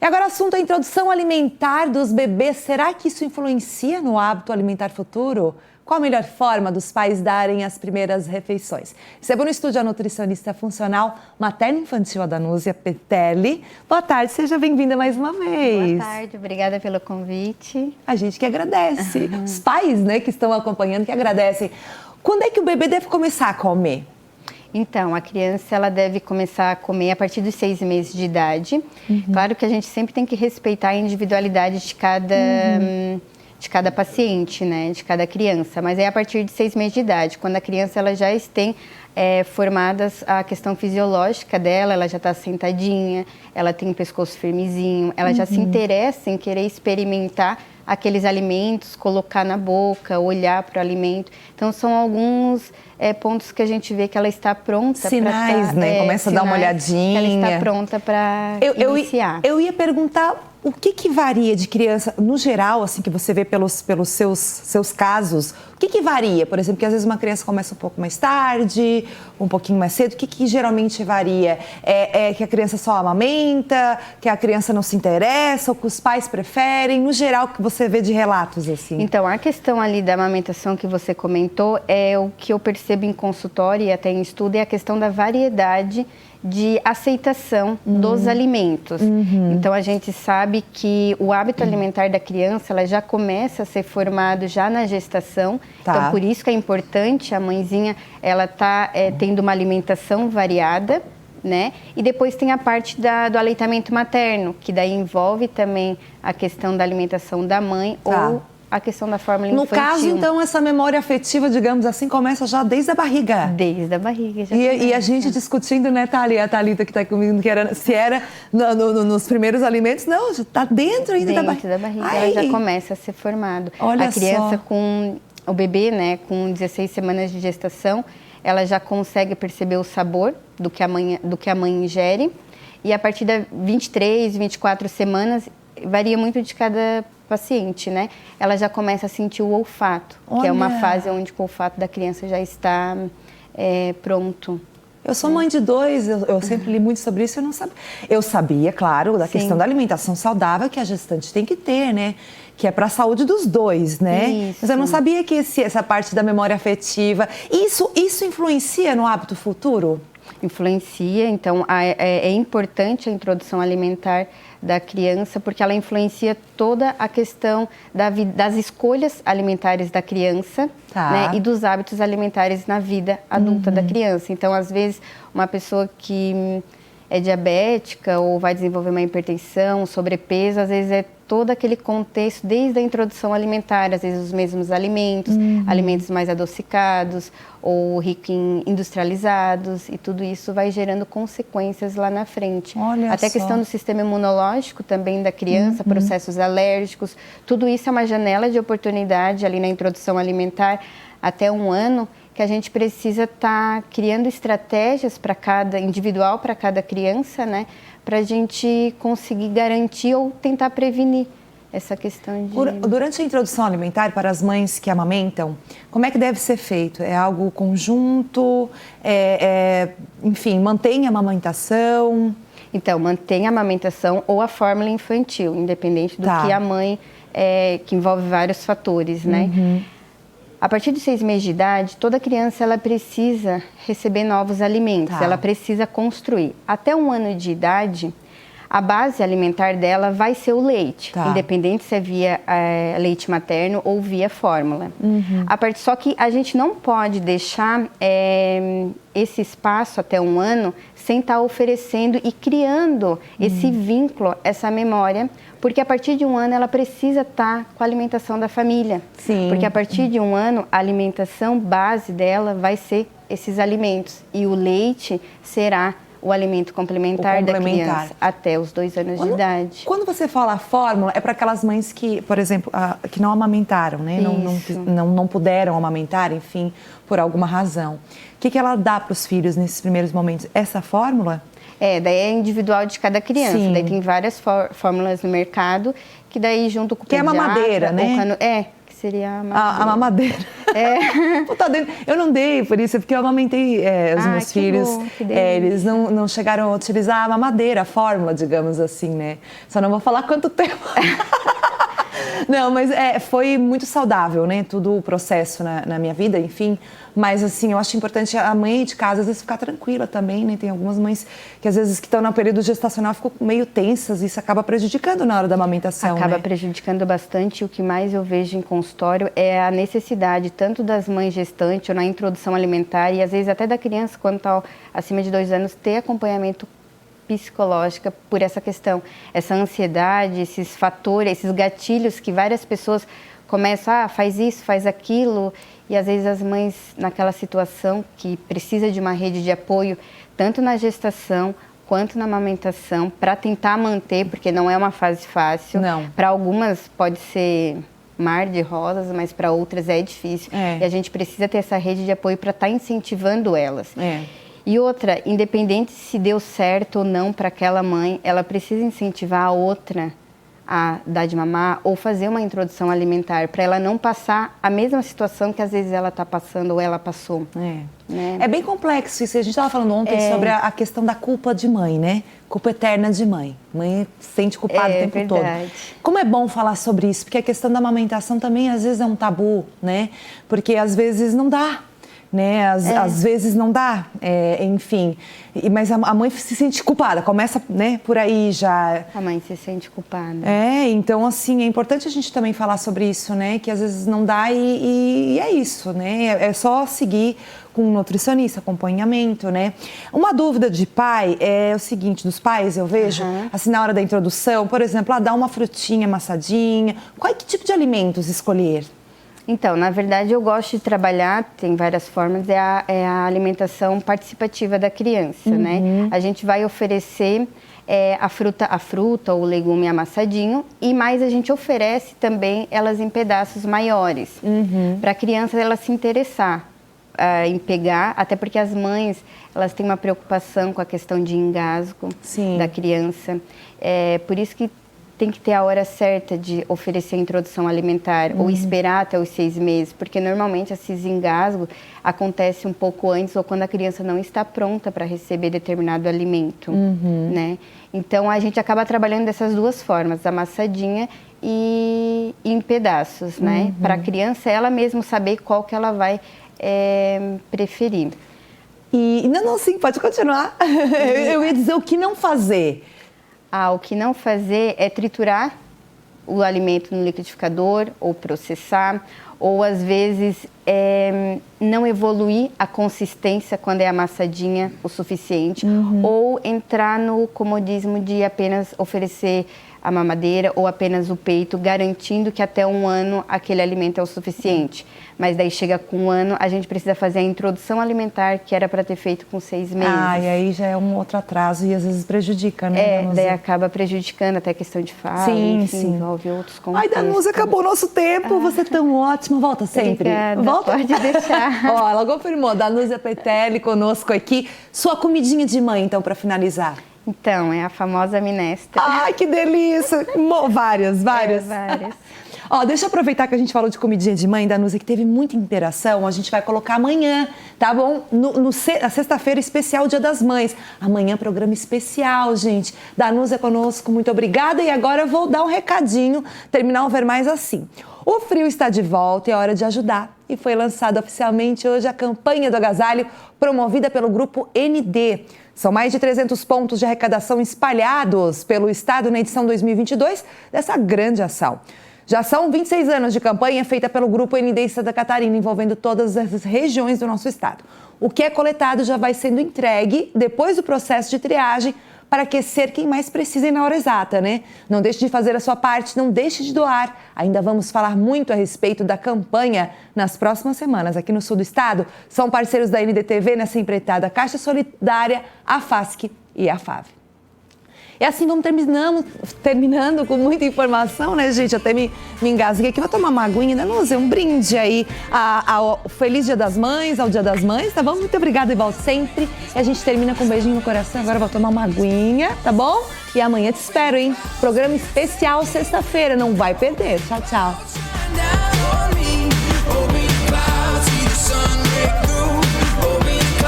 E agora o assunto é a introdução alimentar dos bebês. Será que isso influencia no hábito alimentar futuro? Qual a melhor forma dos pais darem as primeiras refeições? Recebo no estúdio a nutricionista funcional materno-infantil Adanúzia Petelli. Boa tarde, seja bem-vinda mais uma vez. Boa tarde, obrigada pelo convite. A gente que agradece. Os pais, né, que estão acompanhando, que agradecem. Quando é que o bebê deve começar a comer? Então, a criança ela deve começar a comer a partir dos 6 meses de idade. Claro que a gente sempre tem que respeitar a individualidade de cada paciente, né, de cada criança. Mas é a partir de 6 meses de idade, quando a criança ela já tem formadas a questão fisiológica dela, ela já está sentadinha, ela tem um pescoço firmezinho, ela já se interessa em querer experimentar aqueles alimentos, colocar na boca, olhar para o alimento. Então, são alguns pontos que a gente vê que ela está pronta. Sinais, né? Começa a dar uma olhadinha. Ela está pronta para iniciar. Eu ia perguntar o que varia de criança, no geral, assim, que você vê pelos seus casos, o que varia? Por exemplo, que às vezes uma criança começa um pouco mais tarde, um pouquinho mais cedo, o que geralmente varia? É que a criança só amamenta, que a criança não se interessa, ou que os pais preferem? No geral, o que você vê de relatos, assim? Então, a questão ali da amamentação que você comentou, é o que eu percebo em consultório e até em estudo, é a questão da variedade de aceitação dos alimentos. Então, a gente sabe que o hábito alimentar da criança, ela já começa a ser formado já na gestação. Tá. Então, por isso que é importante a mãezinha, ela tá tendo uma alimentação variada, né? E depois tem a parte do aleitamento materno, que daí envolve também a questão da alimentação da mãe ou a questão da fórmula infantil. No caso, então, essa memória afetiva, digamos assim, começa já desde a barriga. Desde a barriga já E a gente discutindo, né, a Thalita que está comigo, se era nos primeiros alimentos. Não, já está dentro ainda da barriga. Ela já começa a ser formado. Olha a criança só. com o bebê, né, com 16 semanas de gestação, ela já consegue perceber o sabor do que a mãe ingere. E a partir das 23, 24 semanas, varia muito de cada paciente, né? Ela já começa a sentir o olfato, que é uma fase onde o olfato da criança já está pronto. Eu sou mãe de 2, eu sempre li muito sobre isso, eu não sabia. Eu sabia, claro, da questão da alimentação saudável que a gestante tem que ter, né? Que é para a saúde dos dois, né? Isso. Mas eu não sabia que essa parte da memória afetiva, isso influencia no hábito futuro? Influencia, então é importante a introdução alimentar da criança, porque ela influencia toda a questão das escolhas alimentares da criança, né, e dos hábitos alimentares na vida adulta da criança. Então, às vezes, uma pessoa que é diabética ou vai desenvolver uma hipertensão, sobrepeso, às vezes é todo aquele contexto desde a introdução alimentar, às vezes os mesmos alimentos, alimentos mais adocicados ou ricos em industrializados, e tudo isso vai gerando consequências lá na frente. Olha até a questão do sistema imunológico também da criança, processos alérgicos, tudo isso é uma janela de oportunidade ali na introdução alimentar até 1 ano, que a gente precisa estar criando estratégias individual para cada criança, né? Para a gente conseguir garantir ou tentar prevenir essa questão de... Durante a introdução alimentar, para as mães que amamentam, como é que deve ser feito? É algo conjunto? Enfim, mantém a amamentação? Então, mantém a amamentação ou a fórmula infantil, independente do que a mãe... que envolve vários fatores, né? A partir de 6 meses de idade, toda criança ela precisa receber novos alimentos, ela precisa construir. Até 1 ano de idade, a base alimentar dela vai ser o leite, independente se é via leite materno ou via fórmula. Só que a gente não pode deixar esse espaço até 1 ano sem estar oferecendo e criando esse vínculo, essa memória, porque a partir de 1 ano ela precisa estar com a alimentação da família. Sim. Porque a partir de 1 ano a alimentação base dela vai ser esses alimentos e o leite será o alimento complementar da criança até os 2 anos de idade. Quando você fala fórmula, é para aquelas mães que, por exemplo, que não amamentaram, né? Não puderam amamentar, enfim, por alguma razão. O que ela dá para os filhos nesses primeiros momentos? Essa fórmula? Daí é individual de cada criança. Sim. Daí tem várias fórmulas no mercado, que daí junto com o pediatra... Que é mamadeira, né? seria a mamadeira. Eu não dei por isso, porque eu amamentei os meus filhos. Bom, eles não chegaram a utilizar a mamadeira, a fórmula, digamos assim, né? Só não vou falar quanto tempo. Não, mas foi muito saudável, né? Tudo o processo na minha vida, enfim. Mas, assim, eu acho importante a mãe de casa, às vezes, ficar tranquila também, né? Tem algumas mães que, às vezes, que estão no período gestacional ficam meio tensas e isso acaba prejudicando na hora da amamentação, Acaba né? prejudicando bastante. O que mais eu vejo em consultório é a necessidade, tanto das mães gestantes ou na introdução alimentar e, às vezes, até da criança, quando está acima de 2 anos, ter acompanhamento psicológica por essa questão, essa ansiedade, esses fatores, esses gatilhos que várias pessoas começam, faz isso, faz aquilo, e às vezes as mães naquela situação que precisa de uma rede de apoio, tanto na gestação quanto na amamentação, para tentar manter, porque não é uma fase fácil. Não. Para algumas pode ser mar de rosas, mas para outras é difícil. E a gente precisa ter essa rede de apoio para estar incentivando elas. E outra, independente se deu certo ou não para aquela mãe, ela precisa incentivar a outra a dar de mamar ou fazer uma introdução alimentar, para ela não passar a mesma situação que às vezes ela está passando ou ela passou. Né? É bem complexo isso. A gente estava falando ontem sobre a questão da culpa de mãe, né? Culpa eterna de mãe. Mãe se sente culpada o tempo todo. Como é bom falar sobre isso, porque a questão da amamentação também às vezes é um tabu, né? Porque às vezes não dá. Né? Às vezes não dá, enfim. Mas a mãe se sente culpada, começa, né, por aí já. A mãe se sente culpada. Então, assim, é importante a gente também falar sobre isso, né? Que às vezes não dá e é isso, né? É só seguir com um nutricionista, acompanhamento, né? Uma dúvida de pai é o seguinte, dos pais eu vejo, assim, na hora da introdução, por exemplo, dar uma frutinha amassadinha, que tipo de alimentos escolher? Então, na verdade, eu gosto de trabalhar, tem várias formas, é a alimentação participativa da criança, né? A gente vai oferecer a fruta ou o legume amassadinho e mais a gente oferece também elas em pedaços maiores, para a criança ela se interessar em pegar, até porque as mães, elas têm uma preocupação com a questão de engasgo da criança, por isso que tem que ter a hora certa de oferecer a introdução alimentar ou esperar até os 6 meses, porque normalmente esses engasgos acontecem um pouco antes ou quando a criança não está pronta para receber determinado alimento, né? Então, a gente acaba trabalhando dessas duas formas, amassadinha e em pedaços, né? Para a criança, ela mesma saber qual que ela vai preferir. E não, sim, pode continuar. Eu ia dizer o que não fazer. O que não fazer é triturar o alimento no liquidificador ou processar, ou às vezes não evoluir a consistência quando é amassadinha o suficiente, ou entrar no comodismo de apenas oferecer a mamadeira ou apenas o peito, garantindo que até 1 ano aquele alimento é o suficiente. Mas daí chega com 1 ano, a gente precisa fazer a introdução alimentar, que era para ter feito com 6 meses. E aí já é um outro atraso e às vezes prejudica, né? Daí acaba prejudicando até a questão de fala, enfim, envolve outros contextos. Danusa, acabou o nosso tempo, você é tão ótima, volta sempre. Obrigada, volta. Pode deixar. Ela confirmou, Danusa Petelli conosco aqui. Sua comidinha de mãe, então, para finalizar. Então, é a famosa minestra. Ai, que delícia! Várias. Várias. Deixa eu aproveitar que a gente falou de comidinha de mãe, Danusa, que teve muita interação. A gente vai colocar amanhã, tá bom? Na sexta-feira, especial Dia das Mães. Amanhã, programa especial, gente. Danusa conosco, muito obrigada. E agora eu vou dar um recadinho, terminar o Ver Mais assim. O frio está de volta e é hora de ajudar. E foi lançada oficialmente hoje a campanha do agasalho, promovida pelo Grupo ND. São mais de 300 pontos de arrecadação espalhados pelo Estado na edição 2022 dessa grande ação. Já são 26 anos de campanha feita pelo Grupo ND Santa Catarina, envolvendo todas as regiões do nosso estado. O que é coletado já vai sendo entregue depois do processo de triagem para aquecer quem mais precisa na hora exata, né? Não deixe de fazer a sua parte, não deixe de doar. Ainda vamos falar muito a respeito da campanha nas próximas semanas. Aqui no sul do estado, são parceiros da NDTV nessa empreitada Caixa Solidária, a FASC e a FAV. E assim vamos terminando com muita informação, né, gente? Até me engasguei aqui. Vou tomar uma aguinha, né? Vamos fazer um brinde aí ao Feliz Dia das Mães, ao Dia das Mães, tá bom? Muito obrigada, igual sempre. E a gente termina com um beijinho no coração. Agora eu vou tomar uma aguinha, tá bom? E amanhã te espero, hein? Programa especial sexta-feira. Não vai perder. Tchau, tchau.